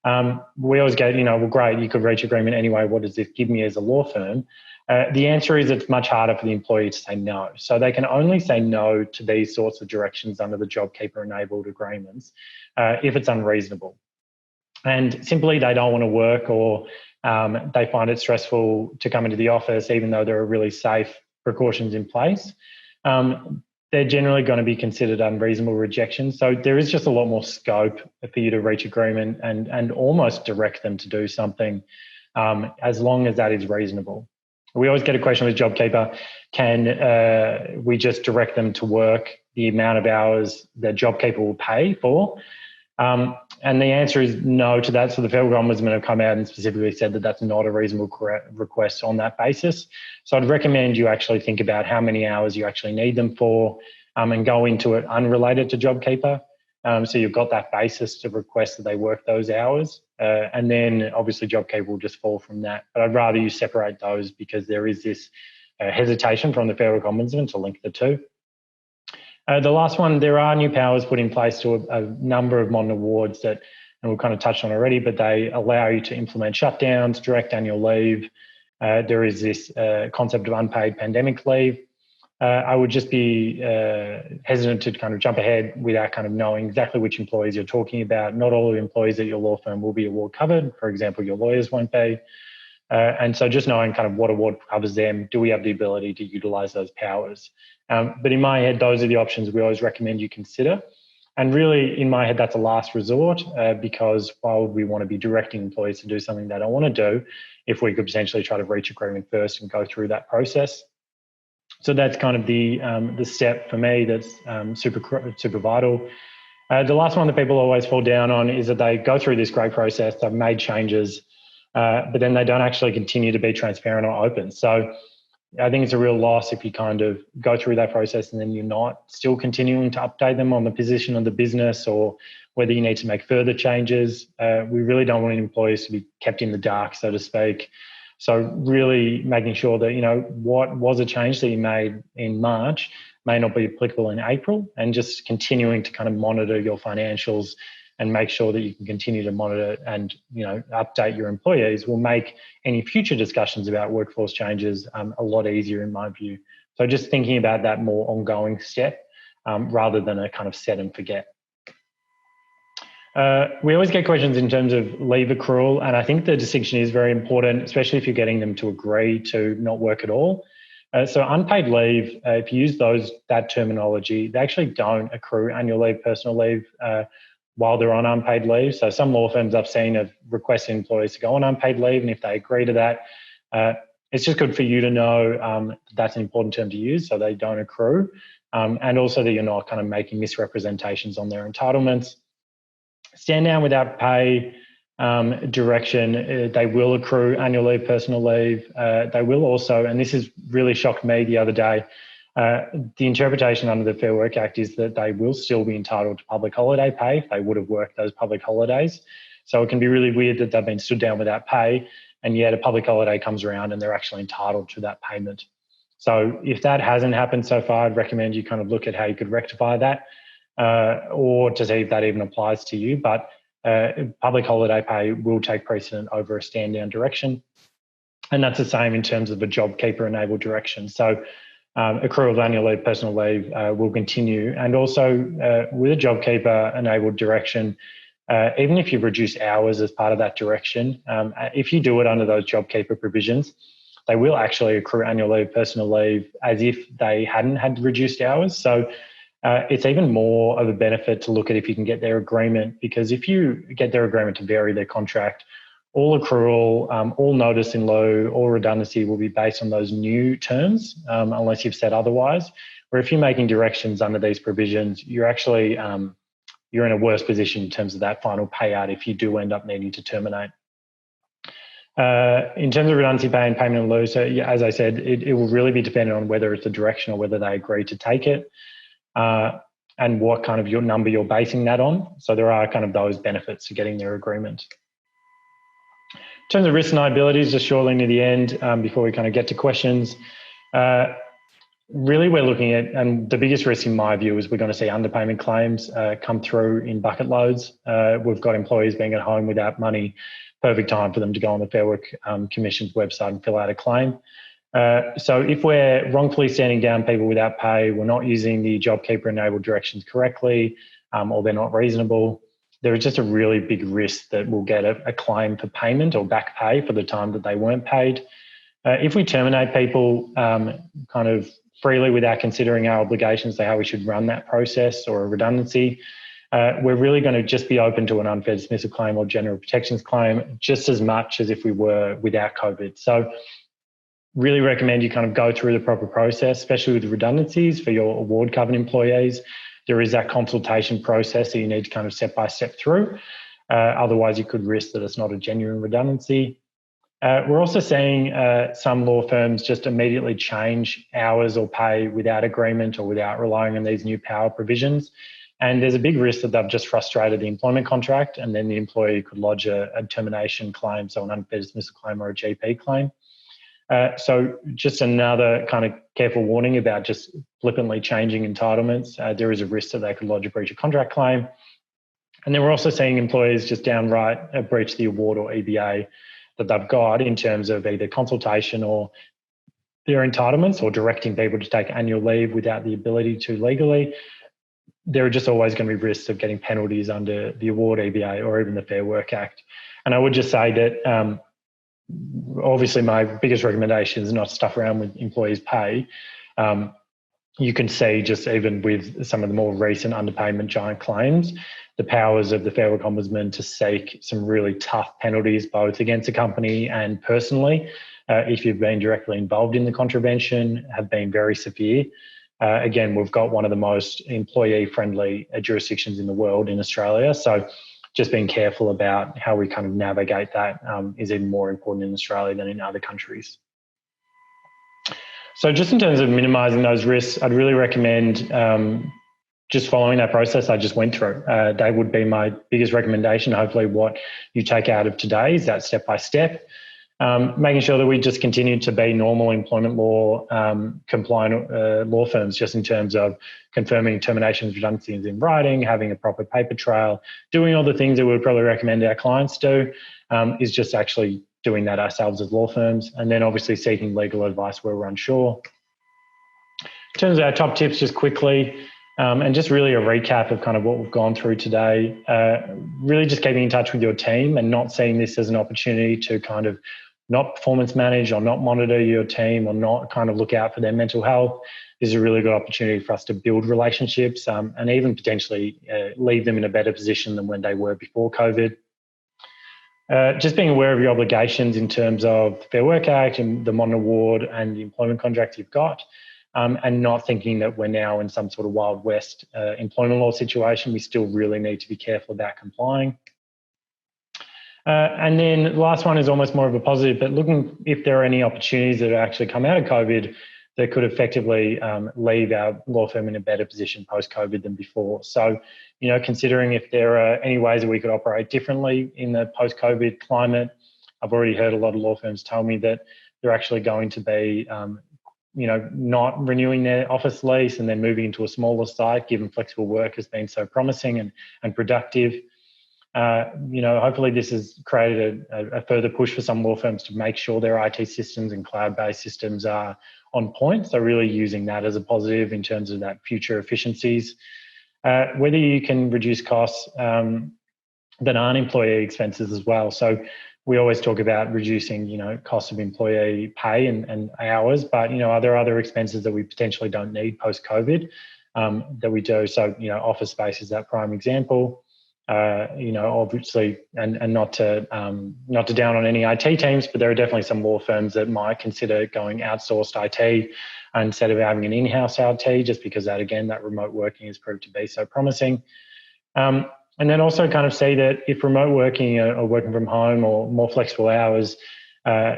We always go, well, great, you could reach agreement anyway. What does this give me as a law firm? The answer is it's much harder for the employee to say no. So they can only say no to these sorts of directions under the JobKeeper-enabled agreements if it's unreasonable. And simply they don't want to work, or they find it stressful to come into the office even though there are really safe precautions in place. They're generally going to be considered unreasonable rejections. So there is just a lot more scope for you to reach agreement and almost direct them to do something as long as that is reasonable. We always get a question with JobKeeper, can we just direct them to work the amount of hours that JobKeeper will pay for? And the answer is no to that. So the federal ombudsman have come out and specifically said that that's not a reasonable request on that basis. So I'd recommend you actually think about how many hours you actually need them for, and go into it unrelated to JobKeeper. So you've got that basis to request that they work those hours. And then obviously JobKeeper will just fall from that. But I'd rather you separate those, because there is this hesitation from the federal ombudsman to link the two. The last one, there are new powers put in place to a number of modern awards that, and we've kind of touched on already, but they allow you to implement shutdowns, direct annual leave. There is this concept of unpaid pandemic leave. I would just be hesitant to kind of jump ahead without kind of knowing exactly which employees you're talking about. Not all the employees at your law firm will be award covered. For example, your lawyers won't be. And so just knowing kind of what award covers them, do we have the ability to utilise those powers? But in my head, those are the options we always recommend you consider. And really, in my head, that's a last resort because why would we want to be directing employees to do something they don't want to do if we could potentially try to reach agreement first and go through that process? So that's kind of the step for me that's super vital. The last one that people always fall down on is that they go through this great process, they've made changes, but then they don't actually continue to be transparent or open. So I think it's a real loss if you kind of go through that process and then you're not still continuing to update them on the position of the business or whether you need to make further changes. We really don't want employees to be kept in the dark, so to speak. So really making sure that, what was a change that you made in March may not be applicable in April, and just continuing to kind of monitor your financials and make sure that you can continue to monitor and, update your employees will make any future discussions about workforce changes a lot easier in my view. So just thinking about that more ongoing step rather than a kind of set and forget. We always get questions in terms of leave accrual, and I think the distinction is very important, especially if you're getting them to agree to not work at all. So unpaid leave, if you use that terminology, they actually don't accrue annual leave, personal leave while they're on unpaid leave. So some law firms I've seen have requested employees to go on unpaid leave, and if they agree to that, it's just good for you to know that's an important term to use, so they don't accrue, and also that you're not kind of making misrepresentations on their entitlements. Stand down without pay direction, they will accrue annual leave, personal leave. They will also, and this has really shocked me the other day, the interpretation under the Fair Work Act is that they will still be entitled to public holiday pay if they would have worked those public holidays. So it can be really weird that they've been stood down without pay, and yet a public holiday comes around and they're actually entitled to that payment. So if that hasn't happened so far, I'd recommend you kind of look at how you could rectify that. Or to see if that even applies to you. But public holiday pay will take precedent over a stand down direction. And that's the same in terms of a JobKeeper enabled direction. So accrual of annual leave, personal leave will continue. And also with a JobKeeper enabled direction, even if you've reduced hours as part of that direction, if you do it under those JobKeeper provisions, they will actually accrue annual leave, personal leave as if they hadn't had reduced hours. So it's even more of a benefit to look at if you can get their agreement, because if you get their agreement to vary their contract, all accrual, all notice in lieu, all redundancy will be based on those new terms, unless you've said otherwise. Or if you're making directions under these provisions, you're actually you're in a worse position in terms of that final payout if you do end up needing to terminate. In terms of redundancy pay and payment in lieu, so as I said, it will really be dependent on whether it's a direction or whether they agree to take it. And what kind of your number you're basing that on. So there are kind of those benefits to getting their agreement. In terms of risks and liabilities, just shortly near the end, before we kind of get to questions, really we're looking at, and the biggest risk in my view is we're going to see underpayment claims come through in bucket loads. We've got employees being at home without money, perfect time for them to go on the Fair Work Commission's website and fill out a claim. So if we're wrongfully standing down people without pay, we're not using the JobKeeper enabled directions correctly, or they're not reasonable, there is just a really big risk that we'll get a claim for payment or back pay for the time that they weren't paid. If we terminate people kind of freely without considering our obligations to how we should run that process or a redundancy, we're really going to just be open to an unfair dismissal claim or general protections claim just as much as if we were without COVID. So really recommend you kind of go through the proper process, especially with redundancies for your award covered employees. There is that consultation process that you need to kind of step by step through. Otherwise, you could risk that it's not a genuine redundancy. We're also seeing some law firms just immediately change hours or pay without agreement or without relying on these new power provisions. And there's a big risk that they've just frustrated the employment contract, and then the employee could lodge a termination claim, so an unfair dismissal claim or a GP claim. So just another kind of careful warning about just flippantly changing entitlements. There is a risk that they could lodge a breach of contract claim. And then we're also seeing employers just downright breach the award or EBA that they've got in terms of either consultation or their entitlements or directing people to take annual leave without the ability to legally, there are just always going to be risks of getting penalties under the award EBA or even the Fair Work Act. And I would just say that obviously my biggest recommendation is not to stuff around with employees' pay. You can see just even with some of the more recent underpayment giant claims, the powers of the Fair Work Ombudsman to seek some really tough penalties, both against a company and personally, if you've been directly involved in the contravention, have been very severe. Again, we've got one of the most employee-friendly jurisdictions in the world in Australia. So just being careful about how we kind of navigate that is even more important in Australia than in other countries. So just in terms of minimising those risks, I'd really recommend just following that process I just went through. They would be my biggest recommendation. Hopefully what you take out of today is that step-by-step. Making sure that we just continue to be normal employment law compliant law firms, just in terms of confirming terminations, redundancies in writing, having a proper paper trail, doing all the things that we would probably recommend our clients do, is just actually doing that ourselves as law firms, and then obviously seeking legal advice where we're unsure. In terms of our top tips, just quickly, and just really a recap of kind of what we've gone through today, really just keeping in touch with your team and not seeing this as an opportunity to kind of not performance manage or not monitor your team or not kind of look out for their mental health. This is a really good opportunity for us to build relationships and even potentially leave them in a better position than when they were before COVID. Just being aware of your obligations in terms of the Fair Work Act and the modern award and the employment contract you've got, and not thinking that we're now in some sort of Wild West employment law situation. We still really need to be careful about complying. And then the last one is almost more of a positive, but looking if there are any opportunities that actually come out of COVID that could effectively leave our law firm in a better position post-COVID than before. So, you know, considering if there are any ways that we could operate differently in the post-COVID climate, I've already heard a lot of law firms tell me that they're actually going to be, you know, not renewing their office lease and then moving into a smaller site, given flexible work has been so promising and productive. You know, hopefully this has created a further push for some law firms to make sure their IT systems and cloud-based systems are on point. So really using that as a positive in terms of that future efficiencies. Whether you can reduce costs that aren't employee expenses as well. So we always talk about reducing, you know, costs of employee pay and hours, but, you know, are there other expenses that we potentially don't need post-COVID that we do? So, you know, office space is that prime example. You know, obviously, and not to down on any IT teams, but there are definitely some law firms that might consider going outsourced IT instead of having an in-house IT, just because that, again, that remote working has proved to be so promising. And then also kind of see that if remote working or working from home or more flexible hours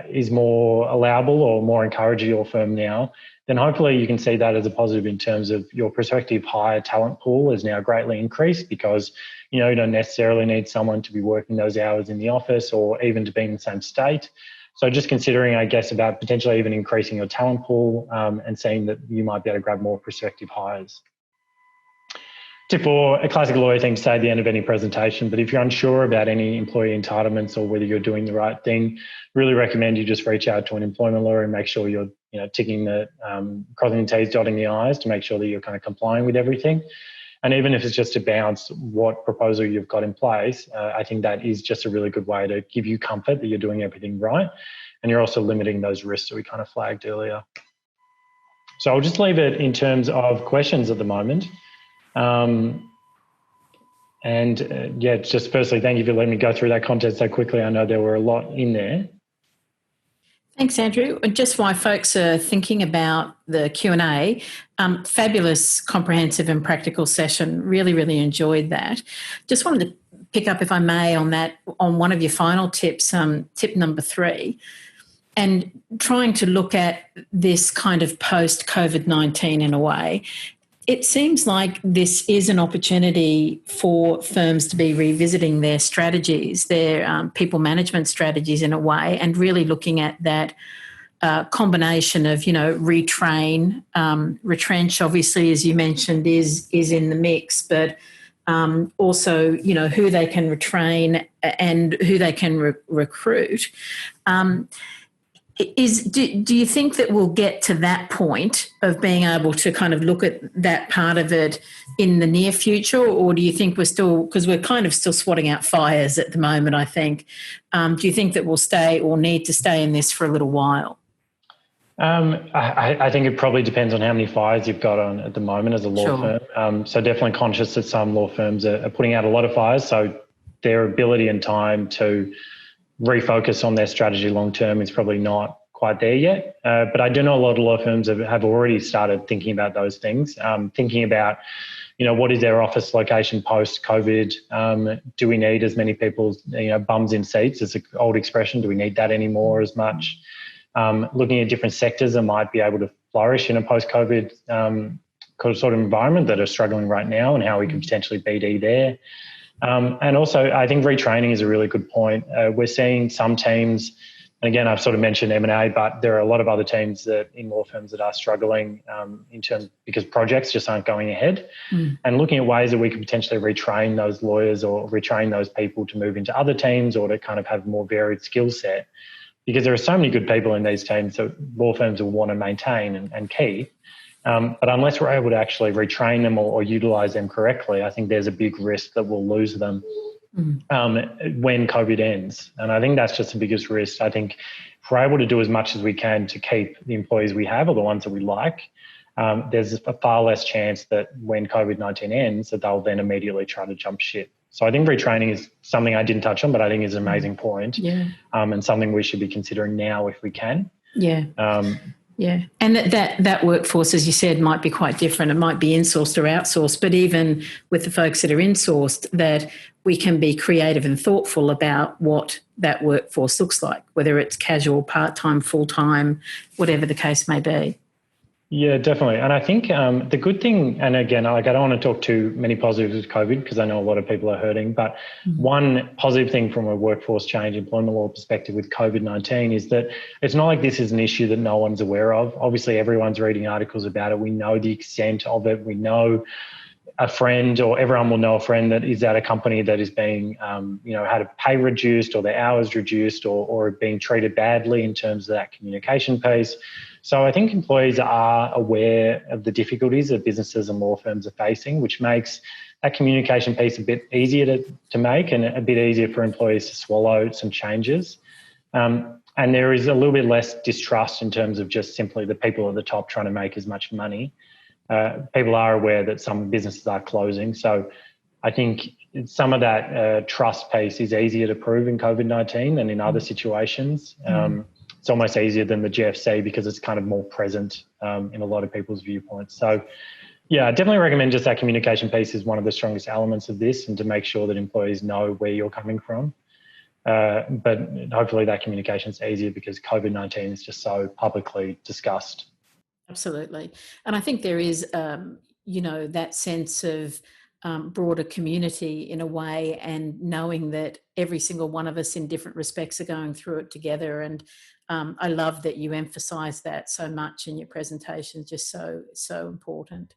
is more allowable or more encouraged at your firm now, then hopefully you can see that as a positive in terms of your prospective hire talent pool is now greatly increased, because, you know, you don't necessarily need someone to be working those hours in the office or even to be in the same state. So just considering, I guess, about potentially even increasing your talent pool and seeing that you might be able to grab more prospective hires. Tip 4, a classic lawyer thing to say at the end of any presentation, but if you're unsure about any employee entitlements or whether you're doing the right thing, really recommend you just reach out to an employment lawyer and make sure you're, you know, ticking the, crossing the T's, dotting the I's to make sure that you're kind of complying with everything. And even if it's just to bounce what proposal you've got in place, I think that is just a really good way to give you comfort that you're doing everything right. And you're also limiting those risks that we kind of flagged earlier. So I'll just leave it in terms of questions at the moment. Yeah, just firstly, thank you for letting me go through that content so quickly. I know there were a lot in there. Thanks, Andrew. And just while folks are thinking about the Q&A, fabulous, comprehensive and practical session. Really, really enjoyed that. Just wanted to pick up, if I may, on that, on one of your final tips, tip number 3, and trying to look at this kind of post-COVID-19 in a way. It seems like this is an opportunity for firms to be revisiting their strategies, their people management strategies in a way, and really looking at that combination of, you know, retrain, retrench, obviously, as you mentioned, is in the mix, but also, you know, who they can retrain and who they can recruit. Do you think that we'll get to that point of being able to kind of look at that part of it in the near future, or do you think we're still, because we're kind of still swatting out fires at the moment, I think, do you think that we'll stay or need to stay in this for a little while? I think it probably depends on how many fires you've got on at the moment as a law firm. So definitely conscious that some law firms are putting out a lot of fires, so their ability and time to refocus on their strategy long term is probably not quite there yet. But I do know a lot of law firms have already started thinking about those things, thinking about, what is their office location post-COVID? Do we need as many people, bums in seats? It's an old expression. Do we need that anymore as much? Looking at different sectors that might be able to flourish in a post-COVID sort of environment that are struggling right now, and how we can potentially BD there. And also, I think retraining is a really good point. We're seeing some teams, and again, I've sort of mentioned M&A, but there are a lot of other teams that in law firms that are struggling in terms because projects just aren't going ahead. And looking at ways that we could potentially retrain those lawyers or retrain those people to move into other teams or to kind of have a more varied skill set. Because there are so many good people in these teams that law firms will want to maintain and keep. But unless we're able to actually retrain them or utilise them correctly, I think there's a big risk that we'll lose them when COVID ends. And I think that's just the biggest risk. I think if we're able to do as much as we can to keep the employees we have or the ones that we like, there's a far less chance that when COVID-19 ends that they'll then immediately try to jump ship. So I think retraining is something I didn't touch on, but I think is an amazing point, and something we should be considering now if we can. And that workforce, as you said, might be quite different. It might be insourced or outsourced, but even with the folks that are insourced, that we can be creative and thoughtful about what that workforce looks like, whether it's casual, part-time, full-time, whatever the case may be. Yeah, definitely. And I think the good thing, and again, I don't want to talk too many positives with COVID because I know a lot of people are hurting, but one positive thing from a workforce change employment law perspective with COVID-19 is that it's not like this is an issue that no one's aware of. Obviously, everyone's reading articles about it. We know the extent of it. We know a friend, or everyone will know a friend that is at a company that is being, had a pay reduced or their hours reduced or being treated badly in terms of that communication piece. So I think employees are aware of the difficulties that businesses and law firms are facing, which makes that communication piece a bit easier to make and a bit easier for employees to swallow some changes. And there is a little bit less distrust in terms of just simply the people at the top trying to make as much money. People are aware that some businesses are closing. So I think some of that trust piece is easier to prove in COVID-19 than in other situations. It's almost easier than the GFC because it's kind of more present in a lot of people's viewpoints. So, yeah, I definitely recommend just that communication piece is one of the strongest elements of this, and to make sure that employees know where you're coming from. But hopefully that communication is easier because COVID-19 is just so publicly discussed. Absolutely. And I think there is, that sense of broader community in a way, and knowing that every single one of us in different respects are going through it together. And I love that you emphasise that so much in your presentation, just so important.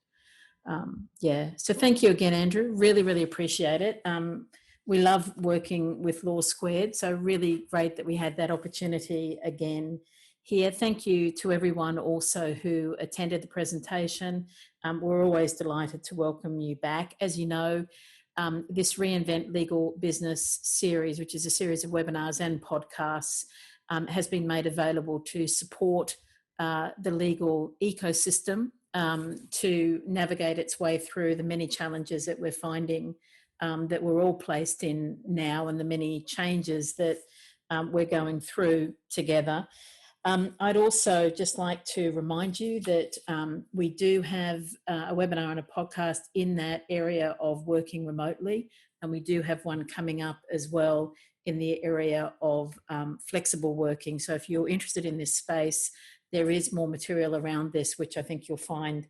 So thank you again, Andrew. Really, really appreciate it. We love working with Law Squared, so really great that we had that opportunity again here. Thank you to everyone also who attended the presentation. We're always delighted to welcome you back. As you know, this Reinvent Legal Business series, which is a series of webinars and podcasts, has been made available to support the legal ecosystem to navigate its way through the many challenges that we're finding that we're all placed in now, and the many changes that we're going through together. I'd also just like to remind you that we do have a webinar and a podcast in that area of working remotely, and we do have one coming up as well in the area of flexible working. So if you're interested in this space, there is more material around this, which I think you'll find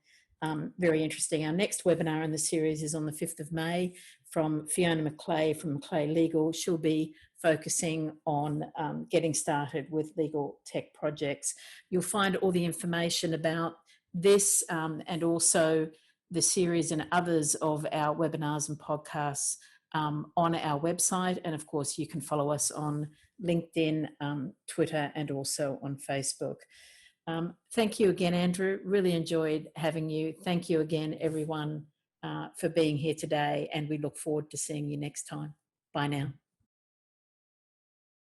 very interesting. Our next webinar in the series is on the 5th of May from Fiona McClay from McClay Legal. She'll be focusing on getting started with legal tech projects. You'll find all the information about this and also the series and others of our webinars and podcasts on our website. And of course, you can follow us on LinkedIn, Twitter, and also on Facebook. Thank you again, Andrew. Really enjoyed having you. Thank you again, everyone, for being here today. And we look forward to seeing you next time. Bye now.